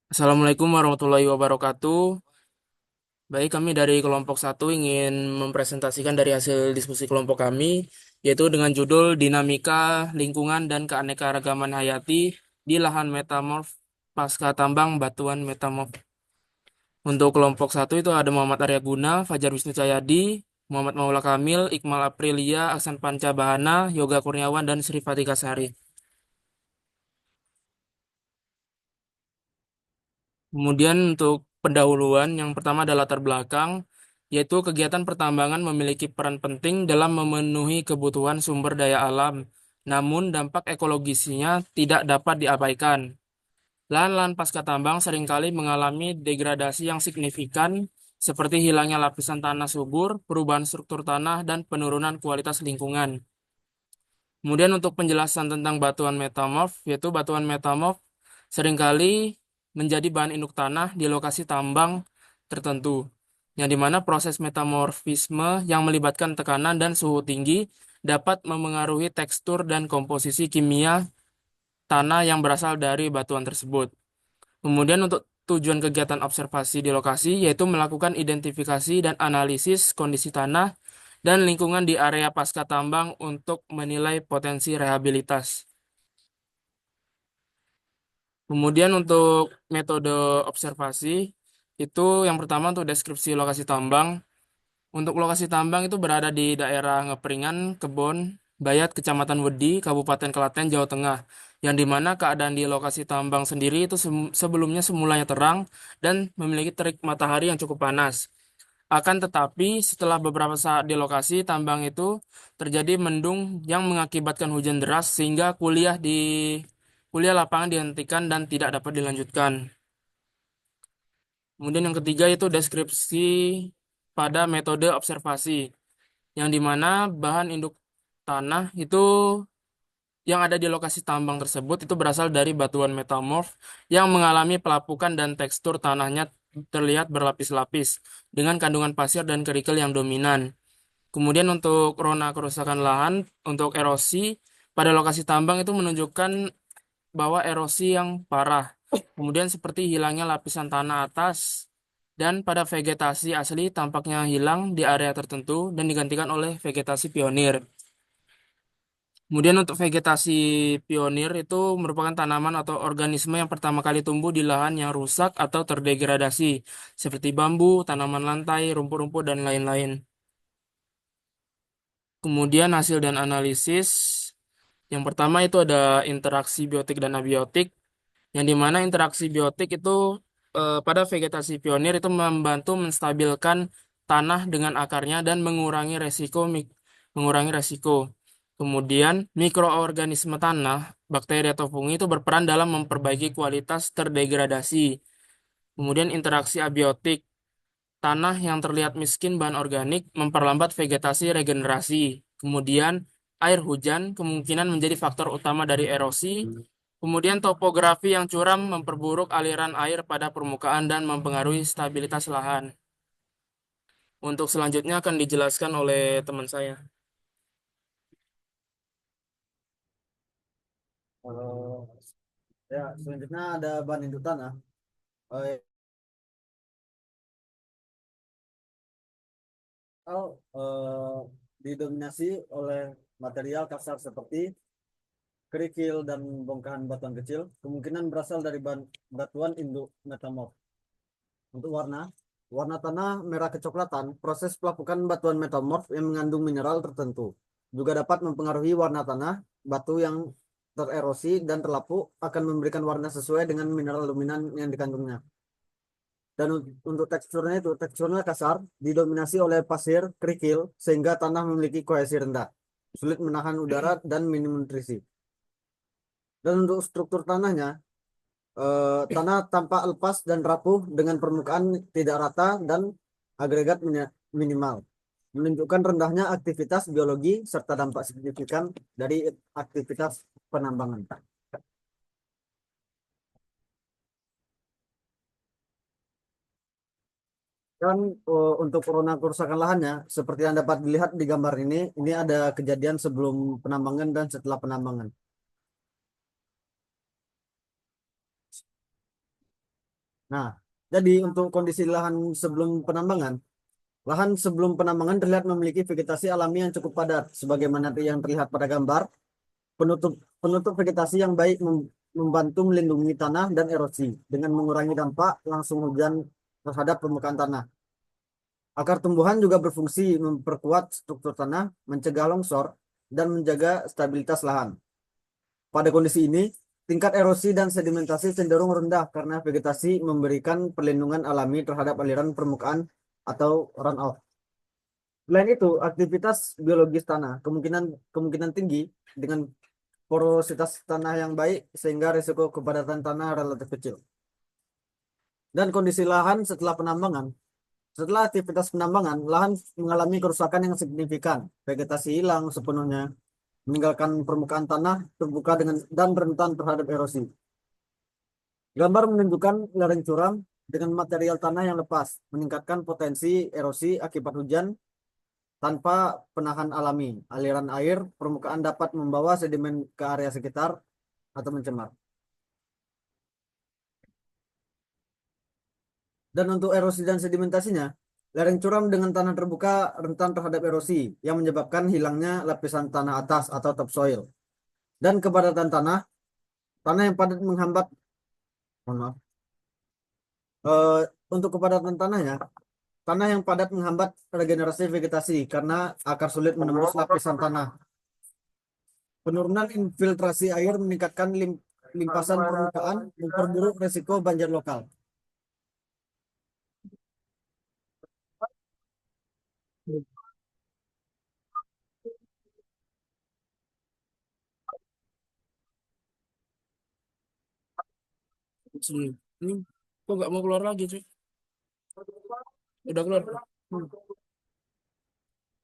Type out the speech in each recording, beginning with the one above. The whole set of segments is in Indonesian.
Assalamualaikum warahmatullahi wabarakatuh. Baik, kami dari kelompok satu ingin mempresentasikan dari hasil diskusi kelompok kami, yaitu dengan judul Dinamika Lingkungan dan Keanekaragaman Hayati di Lahan Metamorf Pasca Tambang Batuan Metamorf. Untuk kelompok satu itu ada Muhammad Arya Guna, Fajar Wisnu Cahyadi, Muhammad Maula Kamil, Iqmal Aprilia, Aksan Panca Bahana, Yoga Kurniawan, dan Sri Fatika Sari. Kemudian untuk pendahuluan, yang pertama adalah latar belakang, yaitu kegiatan pertambangan memiliki peran penting dalam memenuhi kebutuhan sumber daya alam, namun dampak ekologisnya tidak dapat diabaikan. Lahan-lahan pasca tambang seringkali mengalami degradasi yang signifikan, seperti hilangnya lapisan tanah subur, perubahan struktur tanah, dan penurunan kualitas lingkungan. Kemudian untuk penjelasan tentang batuan metamorf, yaitu batuan metamorf seringkali menjadi bahan induk tanah di lokasi tambang tertentu, yang dimana proses metamorfisme yang melibatkan tekanan dan suhu tinggi dapat memengaruhi tekstur dan komposisi kimia tanah yang berasal dari batuan tersebut. Kemudian untuk tujuan kegiatan observasi di lokasi yaitu melakukan identifikasi dan analisis kondisi tanah dan lingkungan di area pasca tambang untuk menilai potensi rehabilitas. Kemudian untuk metode observasi itu yang pertama untuk deskripsi lokasi tambang. Untuk lokasi tambang itu berada di daerah Ngepringan, Kebon, Bayat, Kecamatan Wedi, Kabupaten Klaten, Jawa Tengah. Yang dimana keadaan di lokasi tambang sendiri itu sebelumnya semulanya terang dan memiliki terik matahari yang cukup panas. Akan tetapi setelah beberapa saat di lokasi tambang itu terjadi mendung yang mengakibatkan hujan deras sehingga kuliah lapangan dihentikan dan tidak dapat dilanjutkan. Kemudian yang ketiga itu deskripsi pada metode observasi, yang dimana bahan induk tanah itu yang ada di lokasi tambang tersebut itu berasal dari batuan metamorf yang mengalami pelapukan dan tekstur tanahnya terlihat berlapis-lapis dengan kandungan pasir dan kerikil yang dominan. Kemudian untuk rona kerusakan lahan, untuk erosi pada lokasi tambang itu menunjukkan bahwa erosi yang parah. Kemudian seperti hilangnya lapisan tanah atas dan pada vegetasi asli tampaknya hilang di area tertentu dan digantikan oleh vegetasi pionir. Kemudian untuk vegetasi pionir itu merupakan tanaman atau organisme yang pertama kali tumbuh di lahan yang rusak atau terdegradasi, seperti bambu, tanaman lantai, rumput-rumput, dan lain-lain. Kemudian hasil dan analisis, yang pertama itu ada interaksi biotik dan abiotik, yang dimana interaksi biotik itu pada vegetasi pionir itu membantu menstabilkan tanah dengan akarnya dan mengurangi resiko. Kemudian mikroorganisme tanah, bakteri atau fungi itu berperan dalam memperbaiki kualitas terdegradasi. Kemudian interaksi abiotik, tanah yang terlihat miskin bahan organik memperlambat vegetasi regenerasi. Kemudian air hujan kemungkinan menjadi faktor utama dari erosi. Kemudian topografi yang curam memperburuk aliran air pada permukaan dan mempengaruhi stabilitas lahan. Untuk selanjutnya akan dijelaskan oleh teman saya. Kalau ya selanjutnya ada bahan induk tanah. Eh, Didominasi oleh material kasar seperti kerikil dan bongkahan batuan kecil, kemungkinan berasal dari batuan induk metamorf. Untuk warna, warna tanah merah kecoklatan, proses pelapukan batuan metamorf yang mengandung mineral tertentu. Juga dapat mempengaruhi warna tanah, batu yang tererosi dan terlapuk akan memberikan warna sesuai dengan mineral dominan yang dikandungnya. Dan untuk teksturnya kasar, didominasi oleh pasir, kerikil, sehingga tanah memiliki kohesi rendah, sulit menahan udara dan minim nutrisi. Dan untuk struktur tanahnya, tanah tampak lepas dan rapuh dengan permukaan tidak rata dan agregat minimal, menunjukkan rendahnya aktivitas biologi serta dampak signifikan dari aktivitas penambangan. Dan untuk corona kerusakan lahannya, seperti yang dapat dilihat di gambar ini ada kejadian sebelum penambangan dan setelah penambangan. Nah, jadi untuk kondisi lahan sebelum penambangan terlihat memiliki vegetasi alami yang cukup padat, sebagaimana yang terlihat pada gambar. Penutup penutup vegetasi yang baik membantu melindungi tanah dan erosi dengan mengurangi dampak langsung hujan terhadap permukaan tanah. Akar tumbuhan juga berfungsi memperkuat struktur tanah, mencegah longsor, dan menjaga stabilitas lahan. Pada kondisi ini, tingkat erosi dan sedimentasi cenderung rendah karena vegetasi memberikan perlindungan alami terhadap aliran permukaan atau runoff. Selain itu, aktivitas biologis tanah kemungkinan kemungkinan tinggi dengan porositas tanah yang baik sehingga risiko kepadatan tanah relatif kecil. Dan kondisi lahan setelah penambangan. Setelah aktivitas penambangan, lahan mengalami kerusakan yang signifikan. Vegetasi hilang sepenuhnya, meninggalkan permukaan tanah terbuka dan rentan terhadap erosi. Gambar menunjukkan lereng curam dengan material tanah yang lepas, meningkatkan potensi erosi akibat hujan tanpa penahan alami. Aliran air permukaan dapat membawa sedimen ke area sekitar atau mencemar. Dan untuk erosi dan sedimentasinya, lereng curam dengan tanah terbuka rentan terhadap erosi yang menyebabkan hilangnya lapisan tanah atas atau topsoil. Dan kepadatan tanah, tanah yang padat menghambat, mohon maaf, Eh, untuk kepadatan tanahnya, tanah yang padat menghambat regenerasi vegetasi karena akar sulit menembus lapisan tanah. Penurunan infiltrasi air meningkatkan limpasan permukaan, memperburuk resiko banjir lokal. Sini. Ini kok nggak mau keluar lagi, cuy? Udah keluar. Hmm.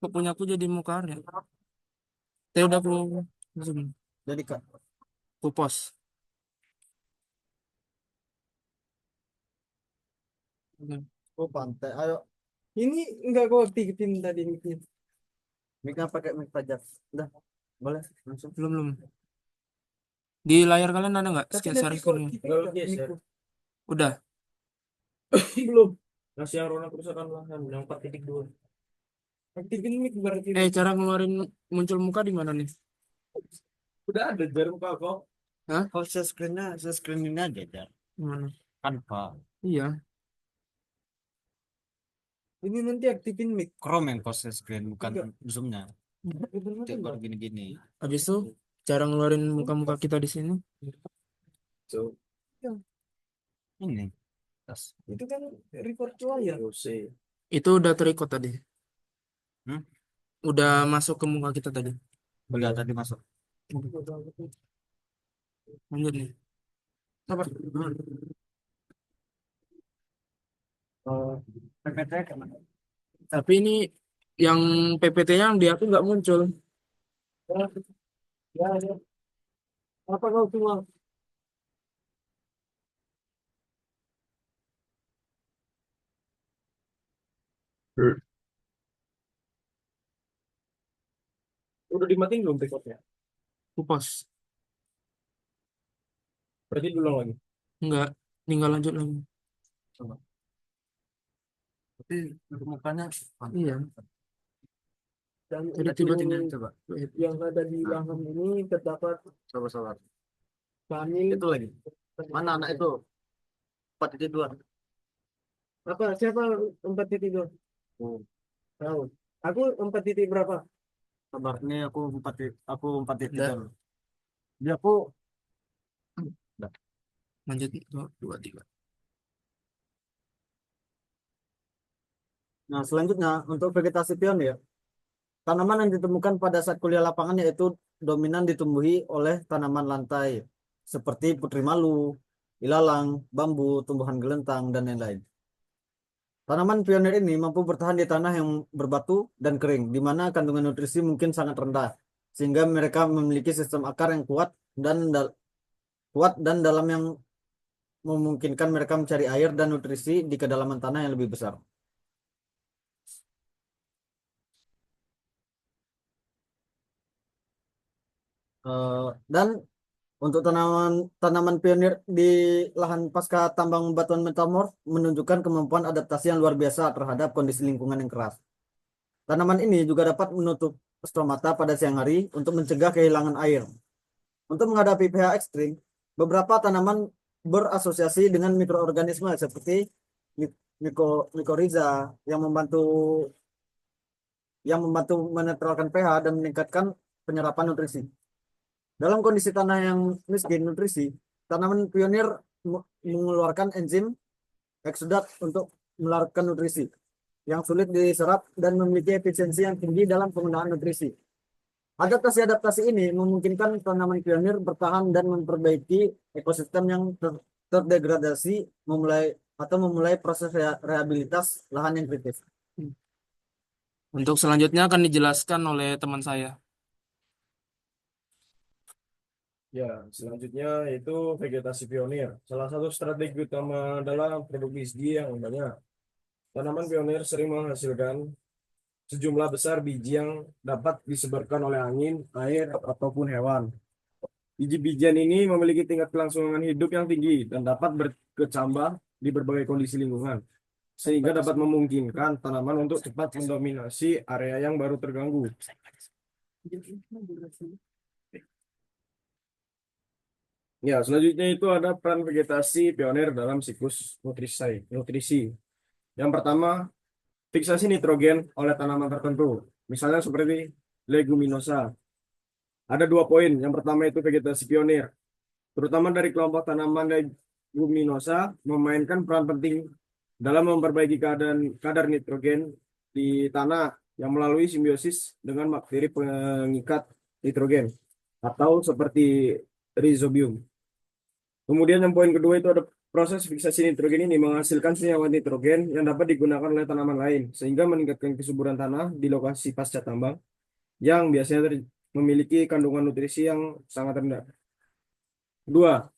Kok punya aku jadi muka ya? Saya udah aku zoom. Jadi Kak, Ku post. Oke. oh pantai, ayo. Ini enggak kau aktifin tadi mic-nya. Mic pakai mic pajak. Udah, boleh langsung. Belum belum. Di layar kalian ada nggak Tapi skill nanti share kau screen? aktifin enggak mic-ku? Udah. Belum. Masih yang Rona kerusakan lahan yang 4.2. Aktifin mic berarti. Cara ngeluarin muncul muka di mana nih? Udah ada jarum kau. Hah? Kalau share screen ini aja, Jar. Mana? Tanpa Iya. Ini nanti aktifin mic. Chrome yang kau share screen, bukan Enggak. Zoom-nya. Bener Cek baru enggak? gini-gini. Habis itu cara ngeluarin muka-muka kita di sini. So, ya, Ini. Tas. itu kan record layar. Itu udah terikot tadi. Hmm? Udah masuk ke muka kita tadi. Udah tadi masuk. Lanjut nih. Sabar. PPT kemana? Tapi ini yang PPT-nya yang di aku nggak muncul. Ya, ya. Apa kau cuma udah dimatiin belum recordnya? Kupas. Berarti dulu lagi. Nggak. Tinggal lanjut lagi. Coba. Tapi untuk mukanya Iya. Dan Jadi itu tiba-tiba coba. yang ada di lahan ini terdapat Coba. Kamil. Itu lagi. Mana anak itu? 4.2. Apa? Siapa 4.2? Oh, Tahu. Aku 4 titik berapa? sabar. Ini aku 4.3. Udah. Dia aku udah. Lanjut. Dua, dua, tiga. Nah, selanjutnya untuk vegetasi pionir, tanaman yang ditemukan pada saat kuliah lapangan yaitu dominan ditumbuhi oleh tanaman lantai seperti putri malu, ilalang, bambu, tumbuhan gelentang, dan lain-lain. Tanaman pionir ini mampu bertahan di tanah yang berbatu dan kering, di mana kandungan nutrisi mungkin sangat rendah, sehingga mereka memiliki sistem akar yang kuat dan dalam yang memungkinkan mereka mencari air dan nutrisi di kedalaman tanah yang lebih besar. Dan Untuk tanaman pionir di lahan pasca tambang batuan metamorf menunjukkan kemampuan adaptasi yang luar biasa terhadap kondisi lingkungan yang keras. Tanaman ini juga dapat menutup stomata pada siang hari untuk mencegah kehilangan air. Untuk menghadapi pH ekstrim, beberapa tanaman berasosiasi dengan mikroorganisme seperti mycorrhiza yang membantu menetralkan pH dan meningkatkan penyerapan nutrisi. Dalam kondisi tanah yang miskin nutrisi, tanaman pionir mengeluarkan enzim eksudat untuk melarutkan nutrisi yang sulit diserap dan memiliki efisiensi yang tinggi dalam penggunaan nutrisi. Adaptasi-adaptasi ini memungkinkan tanaman pionir bertahan dan memperbaiki ekosistem yang terdegradasi memulai proses rehabilitas lahan yang kritis. Untuk selanjutnya akan dijelaskan oleh teman saya. Ya, selanjutnya itu vegetasi pionir. Salah satu strategi utama adalah produksi biji yang banyak. Tanaman pionir sering menghasilkan sejumlah besar biji yang dapat disebarkan oleh angin, air, ataupun hewan. Biji-bijian ini memiliki tingkat kelangsungan hidup yang tinggi dan dapat berkecambah di berbagai kondisi lingkungan, sehingga dapat memungkinkan tanaman untuk cepat mendominasi area yang baru terganggu. Ya, selanjutnya itu ada peran vegetasi pionir dalam siklus nutrisi. Yang pertama, fiksasi nitrogen oleh tanaman tertentu, misalnya seperti leguminosa. Ada 2 poin. Yang pertama itu vegetasi pionir, terutama dari kelompok tanaman leguminosa, memainkan peran penting dalam memperbaiki kadar nitrogen di tanah yang melalui simbiosis dengan bakteri pengikat nitrogen atau seperti rhizobium. Kemudian yang poin kedua itu ada proses fiksasi nitrogen ini menghasilkan senyawa nitrogen yang dapat digunakan oleh tanaman lain sehingga meningkatkan kesuburan tanah di lokasi pasca tambang yang biasanya memiliki kandungan nutrisi yang sangat rendah. Kedua,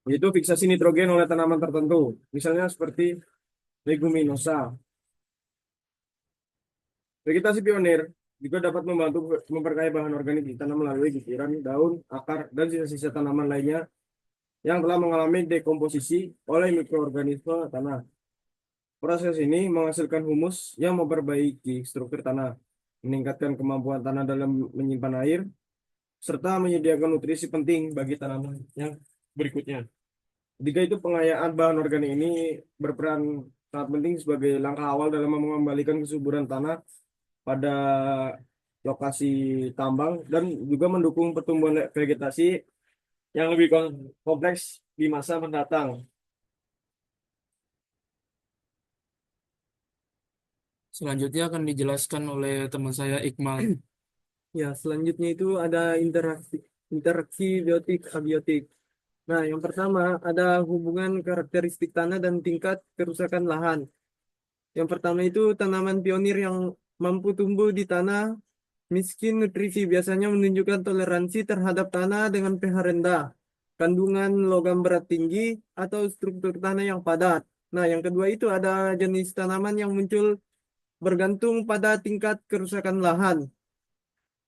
yaitu fiksasi nitrogen oleh tanaman tertentu, misalnya seperti leguminosa. Vegetasi pionir juga dapat membantu memperkaya bahan organik di tanah melalui butiran, daun, akar, dan sisa-sisa tanaman lainnya yang telah mengalami dekomposisi oleh mikroorganisme tanah. Proses ini menghasilkan humus yang memperbaiki struktur tanah, meningkatkan kemampuan tanah dalam menyimpan air, serta menyediakan nutrisi penting bagi tanaman yang berikutnya. Ketiga itu pengayaan bahan organik ini berperan sangat penting sebagai langkah awal dalam mengembalikan kesuburan tanah pada lokasi tambang dan juga mendukung pertumbuhan vegetasi yang lebih kompleks di masa mendatang. Selanjutnya akan dijelaskan oleh teman saya Iqmal. Ya, selanjutnya itu ada interaksi biotik abiotik. Nah, yang pertama ada hubungan karakteristik tanah dan tingkat kerusakan lahan. Yang pertama itu tanaman pionir yang mampu tumbuh di tanah miskin nutrisi biasanya menunjukkan toleransi terhadap tanah dengan pH rendah, kandungan logam berat tinggi, atau struktur tanah yang padat. Nah, yang kedua itu ada jenis tanaman yang muncul bergantung pada tingkat kerusakan lahan.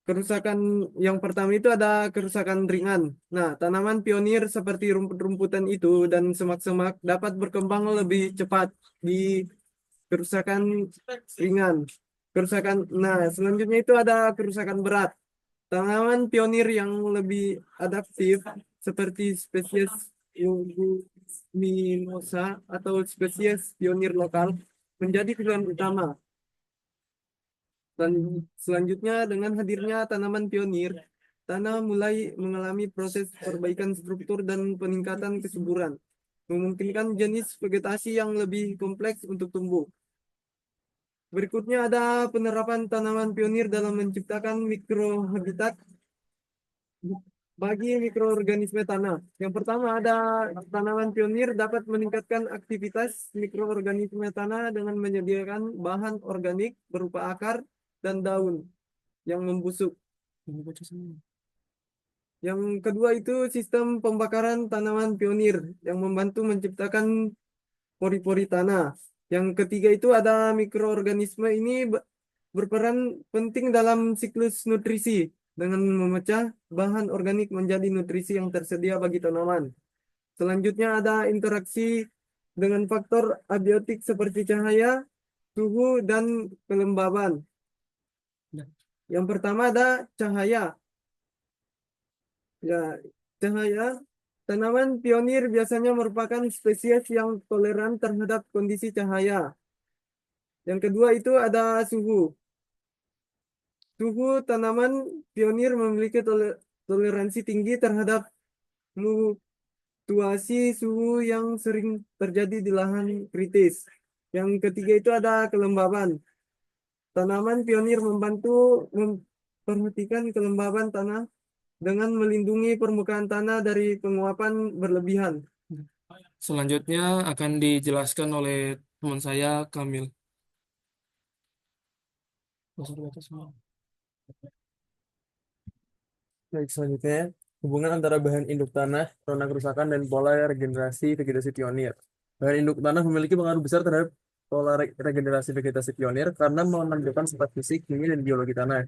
Kerusakan yang pertama itu ada kerusakan ringan. Nah, tanaman pionir seperti rumput-rumputan itu dan semak-semak dapat berkembang lebih cepat di kerusakan ringan. Nah, selanjutnya itu ada kerusakan berat. Tanaman pionir yang lebih adaptif seperti spesies Leguminosa atau spesies pionir lokal menjadi pilihan utama. Dan selanjutnya dengan hadirnya tanaman pionir, tanah mulai mengalami proses perbaikan struktur dan peningkatan kesuburan, memungkinkan jenis vegetasi yang lebih kompleks untuk tumbuh. Berikutnya ada penerapan tanaman pionir dalam menciptakan mikrohabitat bagi mikroorganisme tanah. Yang pertama ada tanaman pionir dapat meningkatkan aktivitas mikroorganisme tanah dengan menyediakan bahan organik berupa akar dan daun yang membusuk. Yang kedua itu sistem pembakaran tanaman pionir yang membantu menciptakan pori-pori tanah. Yang ketiga itu ada mikroorganisme ini berperan penting dalam siklus nutrisi. dengan memecah bahan organik menjadi nutrisi yang tersedia bagi tanaman. Selanjutnya ada interaksi dengan faktor abiotik seperti cahaya, suhu, dan kelembaban. Yang pertama ada cahaya. Ya, cahaya. Tanaman pionir biasanya merupakan spesies yang toleran terhadap kondisi cahaya. Yang kedua itu ada suhu. Suhu tanaman pionir memiliki toleransi tinggi terhadap fluktuasi suhu yang sering terjadi di lahan kritis. Yang ketiga itu ada kelembaban. Tanaman pionir membantu memperhatikan kelembaban tanah dengan melindungi permukaan tanah dari penguapan berlebihan. Selanjutnya akan dijelaskan oleh teman saya, Kamil. Masuk ke atas semua. Baik, selanjutnya hubungan antara bahan induk tanah, rona kerusakan, dan pola regenerasi vegetasi pionir. Bahan induk tanah memiliki pengaruh besar terhadap pola regenerasi vegetasi pionir karena menonjolkan sifat fisik, kimia, dan biologi tanah.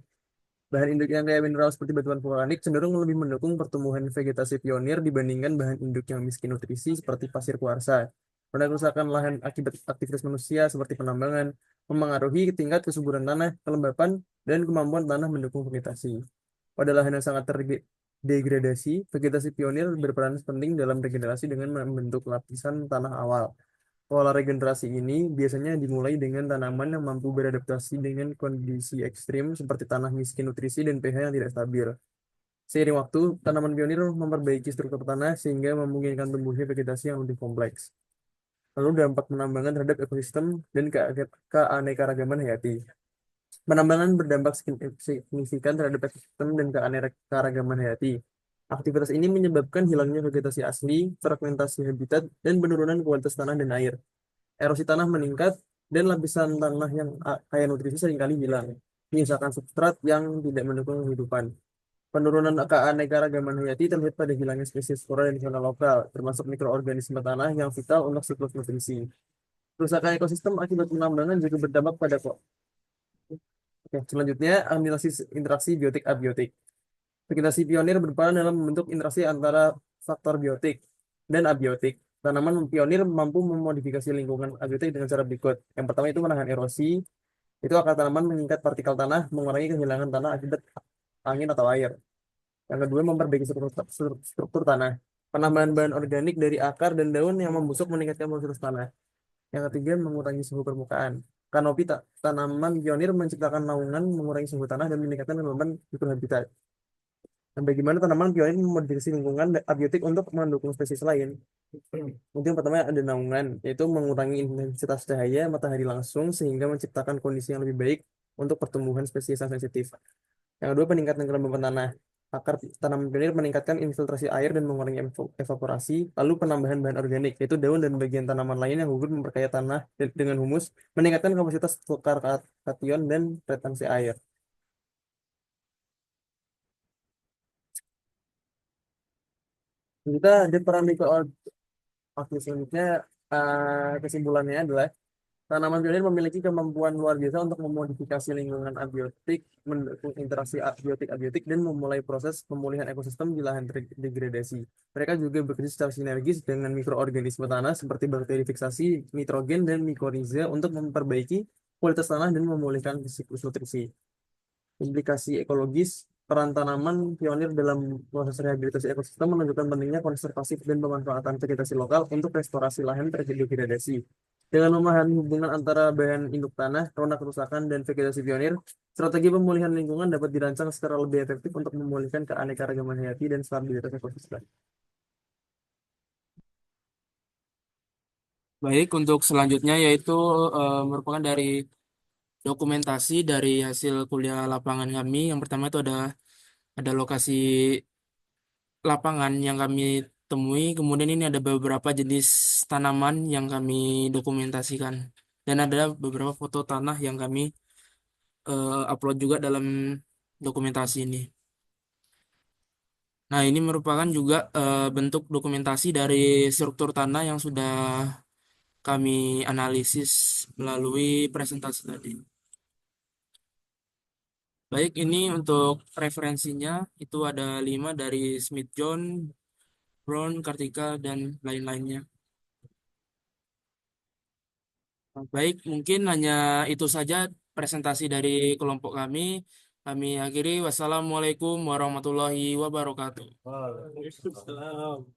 Bahan induk yang kaya mineral seperti batuan vulkanik cenderung lebih mendukung pertumbuhan vegetasi pionir dibandingkan bahan induk yang miskin nutrisi seperti pasir kuarsa. Rona kerusakan lahan akibat aktivitas manusia seperti penambangan memengaruhi tingkat kesuburan tanah, kelembapan, dan kemampuan tanah mendukung vegetasi. Pada lahan yang sangat terdegradasi, vegetasi pionir berperan penting dalam regenerasi dengan membentuk lapisan tanah awal. Pola regenerasi ini biasanya dimulai dengan tanaman yang mampu beradaptasi dengan kondisi ekstrim seperti tanah miskin nutrisi dan pH yang tidak stabil. Seiring waktu, tanaman pionir memperbaiki struktur tanah sehingga memungkinkan tumbuhnya vegetasi yang lebih kompleks. Lalu dampak penambangan terhadap ekosistem dan keanekaragaman hayati. Penambangan berdampak signifikan terhadap ekosistem dan keanekaragaman hayati. Aktivitas ini menyebabkan hilangnya vegetasi asli, fragmentasi habitat, dan penurunan kualitas tanah dan air. Erosi tanah meningkat, dan lapisan tanah yang kaya nutrisi seringkali hilang, menyisakan substrat yang tidak mendukung kehidupan. Penurunan keanekaragaman hayati terlihat pada hilangnya spesies flora dan fauna lokal, termasuk mikroorganisme tanah yang vital untuk siklus nutrisi. Kerusakan ekosistem akibat penambangan juga berdampak pada Oke, selanjutnya analisis interaksi biotik abiotik. Vegetasi pionir berperan dalam membentuk interaksi antara faktor biotik dan abiotik. Tanaman pionir mampu memodifikasi lingkungan abiotik dengan cara berikut. Yang pertama itu menahan erosi. Itu akar tanaman mengikat partikel tanah, mengurangi kehilangan tanah akibat angin atau air. Yang kedua, memperbaiki struktur tanah. Penambahan bahan organik dari akar dan daun yang membusuk meningkatkan kualitas tanah. Yang ketiga, mengurangi suhu permukaan. Kanopi tanaman pionir menciptakan naungan, mengurangi suhu tanah, dan meningkatkan kelembaban mikrohabitat. Dan bagaimana tanaman pionir memodifikasi lingkungan abiotik untuk mendukung spesies lain? Untuk yang pertama ada naungan, yaitu mengurangi intensitas cahaya matahari langsung sehingga menciptakan kondisi yang lebih baik untuk pertumbuhan spesies yang sensitif. Yang kedua, peningkatan kelembapan tanah. Akar tanaman pionir meningkatkan infiltrasi air dan mengurangi evaporasi, lalu penambahan bahan organik, yaitu daun dan bagian tanaman lain yang gugur memperkaya tanah dengan humus, meningkatkan kapasitas tukar kation dan retensi air. Kita ada peran Oke, selanjutnya kesimpulannya adalah tanaman pionir memiliki kemampuan luar biasa untuk memodifikasi lingkungan abiotik, mendukung interaksi abiotik-abiotik, dan memulai proses pemulihan ekosistem di lahan degradasi. Mereka juga bekerja secara sinergis dengan mikroorganisme tanah seperti bakteri fiksasi, nitrogen, dan mikoriza untuk memperbaiki kualitas tanah dan memulihkan siklus nutrisi. Implikasi ekologis, peran tanaman pionir dalam proses rehabilitasi ekosistem menunjukkan pentingnya konservasi dan pemanfaatan vegetasi lokal untuk restorasi lahan terdegradasi. Dengan memahami hubungan antara bahan induk tanah, rona kerusakan, dan vegetasi pionir, strategi pemulihan lingkungan dapat dirancang secara lebih efektif untuk memulihkan keanekaragaman hayati dan stabilitas ekosistem. Baik, untuk selanjutnya yaitu merupakan dari dokumentasi dari hasil kuliah lapangan kami. Yang pertama itu ada lokasi lapangan yang kami temui. Kemudian ini ada beberapa jenis tanaman yang kami dokumentasikan. Dan ada beberapa foto tanah yang kami upload juga dalam dokumentasi ini. Nah, ini merupakan juga bentuk dokumentasi dari struktur tanah yang sudah kami analisis melalui presentasi tadi. Baik, ini untuk referensinya itu ada 5 dari Smith John, Brown, Kartika, dan lain-lainnya. Baik, mungkin hanya itu saja presentasi dari kelompok kami. Kami akhiri. Wassalamualaikum warahmatullahi wabarakatuh. Waalaikumsalam.